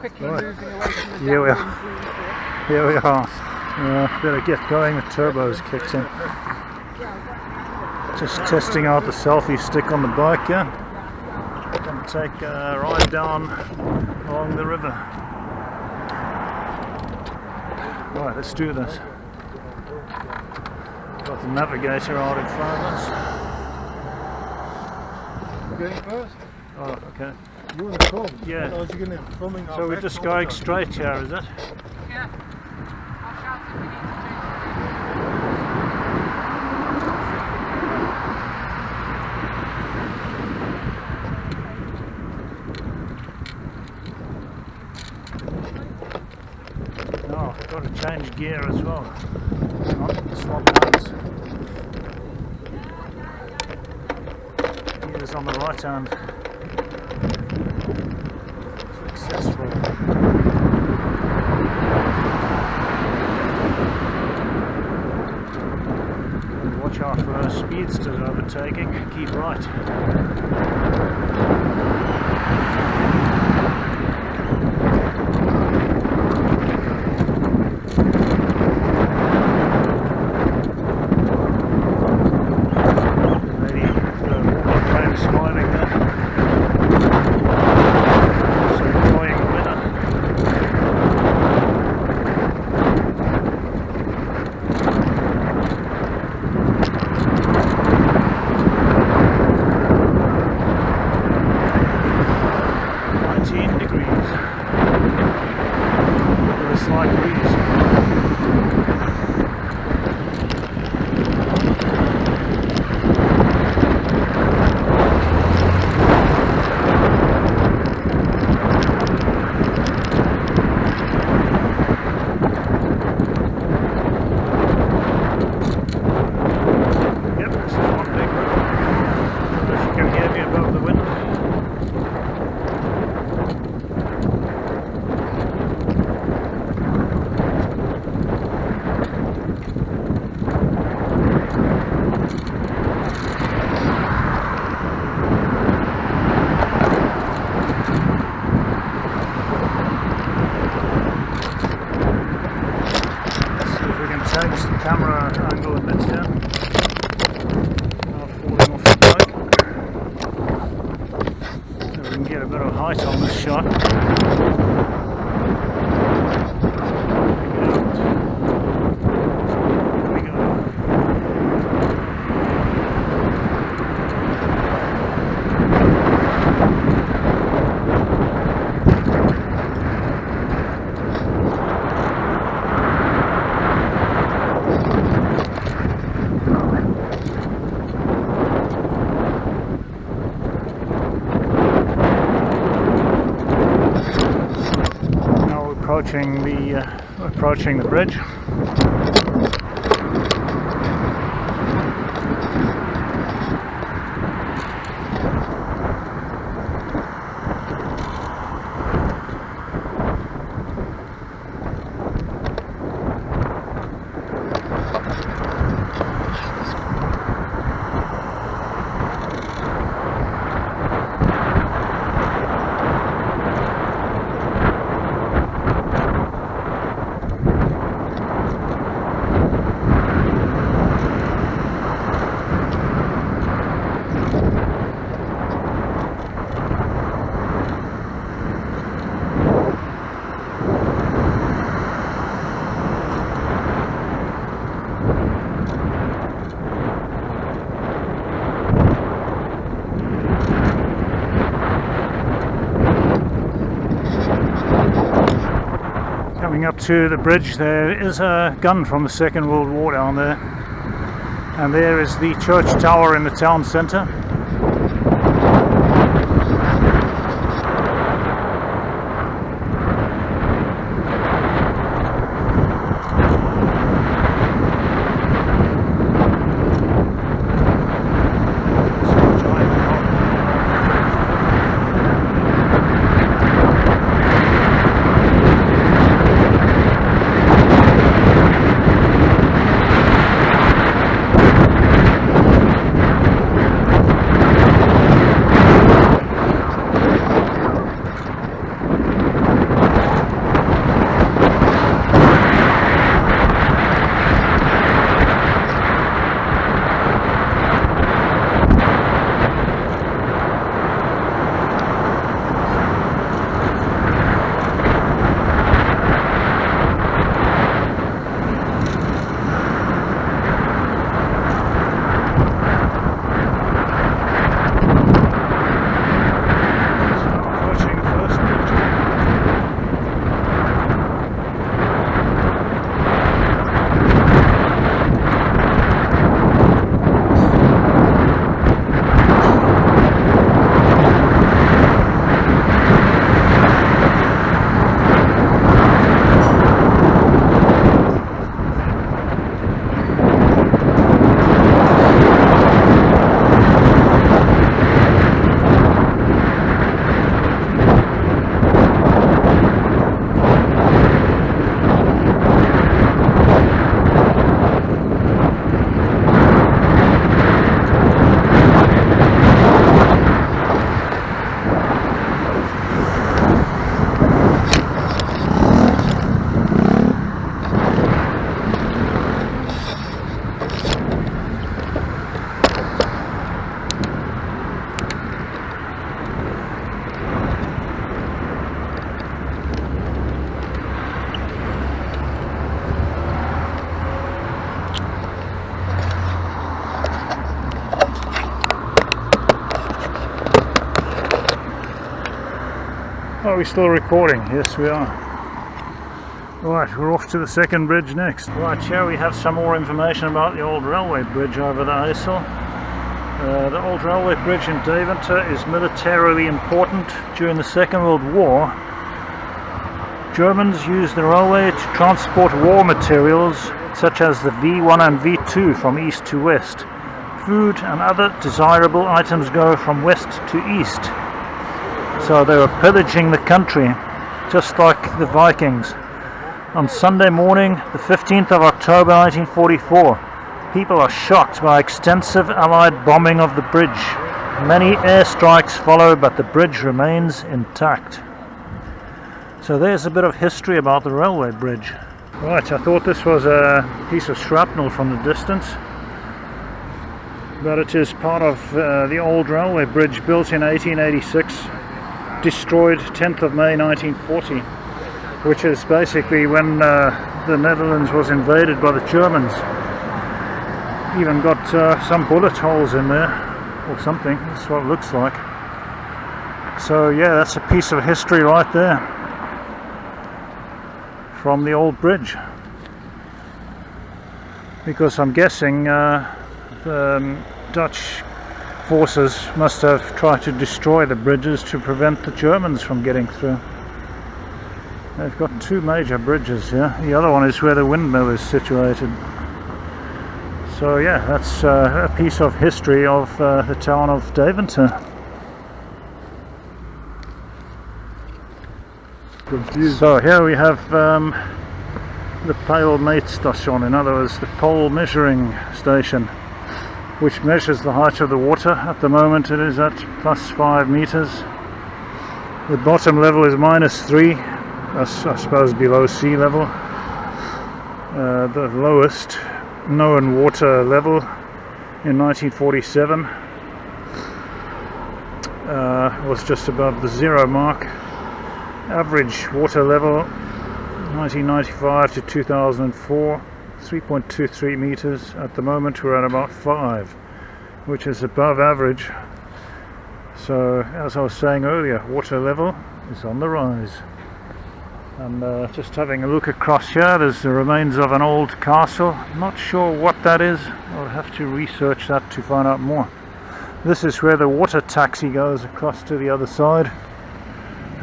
quickly Right. moving away from the Here we are. downwind breeze. Here we are. Better get going, the turbo's kicked in. Just testing out the selfie stick on the bike here. Gonna take a ride down along the river. Right, let's do this. Got the navigator out in front of us. Going first? Oh, okay. You want to come? Yeah. Otherwise you're going to be filming our So we're back just all the going time. straight here, is it? Yeah. I'll shout if we need to Oh, I've got to change gear as well. Hang on, swap hands. Gear's on the right hand. Successful. And watch out for a speedster overtaking. Keep right. Smiling there. So enjoying the weather. Degrees with a slight breeze. Change the camera angle a bit here. Now falling off the bike. So we can get a bit of height on this shot. Here we go. Approaching the bridge. Coming up to the bridge, there is a gun from the Second World War down there, and there is the church tower in the town centre. we still recording? Yes, we are. Right, we're off to the second bridge next. Right, here we have some more information about the old railway bridge over the Ijssel. The old railway bridge in Deventer is militarily important. During the Second World War, Germans used the railway to transport war materials such as the V1 and V2 from east to west. Food and other desirable items go from west to east. So they were pillaging the country, just like the Vikings. On Sunday morning, the 15th of October 1944, people are shocked by extensive Allied bombing of the bridge. Many airstrikes follow, but the bridge remains intact. So there's a bit of history about the railway bridge. Right, I thought this was a piece of shrapnel from the distance, but it is part of the old railway bridge built in 1886, destroyed 10th of May 1940, which is basically when the Netherlands was invaded by the Germans. Even got some bullet holes in there or something. That's what it looks like. So yeah, that's a piece of history right there from the old bridge, because I'm guessing the Dutch forces must have tried to destroy the bridges to prevent the Germans from getting through. They've got two major bridges here. The other one is where the windmill is situated. So yeah, that's a piece of history of the town of Deventer. Confused. So here we have the pale meetstation, in other words the pole measuring station, which measures the height of the water. At the moment it is at +5 meters. The bottom level is -3, that's I suppose below sea level. The lowest known water level in 1947 was just above the 0 mark. Average water level 1995 to 2004, 3.23 meters. At the moment we're at about 5, which is above average. So as I was saying earlier, water level is on the rise. And just having a look across here, there's the remains of an old castle. Not sure what that is. I'll have to research that to find out more. This is where the water taxi goes across to the other side.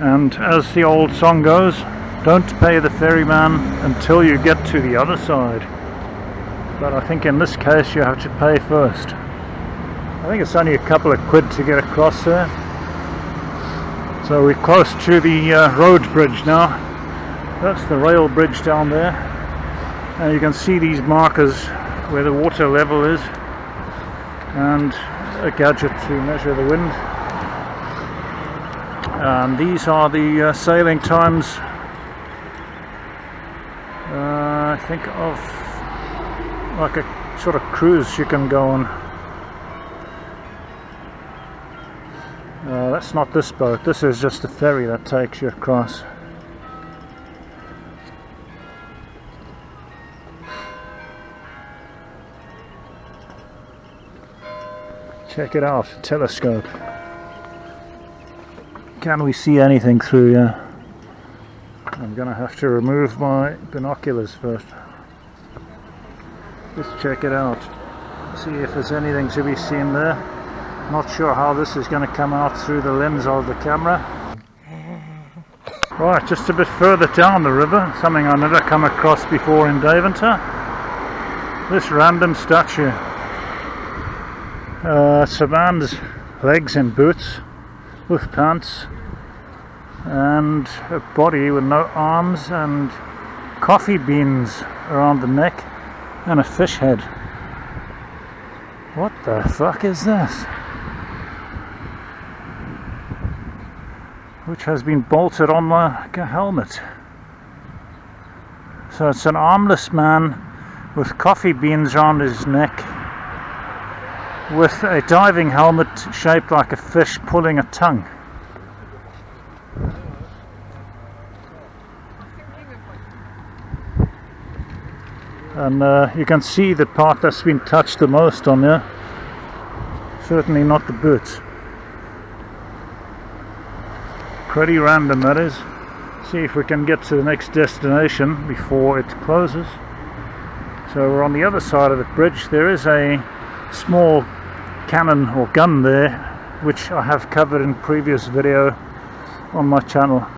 And as the old song goes, don't pay the ferryman until you get to the other side. But I think in this case you have to pay first. I think it's only a couple of quid to get across there. So we're close to the road bridge now. That's the rail bridge down there. And you can see these markers where the water level is, and a gadget to measure the wind. And these are the sailing times, I think, of like a sort of cruise you can go on. That's not this boat, this is just a ferry that takes you across. Check it out, telescope. Can we see anything through here? I'm gonna have to remove my binoculars first. Just check it out. See if there's anything to be seen there. Not sure how this is going to come out through the lens of the camera. Right, just a bit further down the river, something I've never come across before in Deventer. This random statue. It's a man's legs in boots with pants and a body with no arms and coffee beans around the neck and a fish head. What the fuck is this? Which has been bolted on like a helmet. So it's an armless man with coffee beans around his neck, with a diving helmet shaped like a fish pulling a tongue. And you can see the part that's been touched the most on there. Certainly not the boots. Pretty random, that is. See if we can get to the next destination before it closes. So we're on the other side of the bridge. There is a small cannon or gun there, which I have covered in previous video on my channel.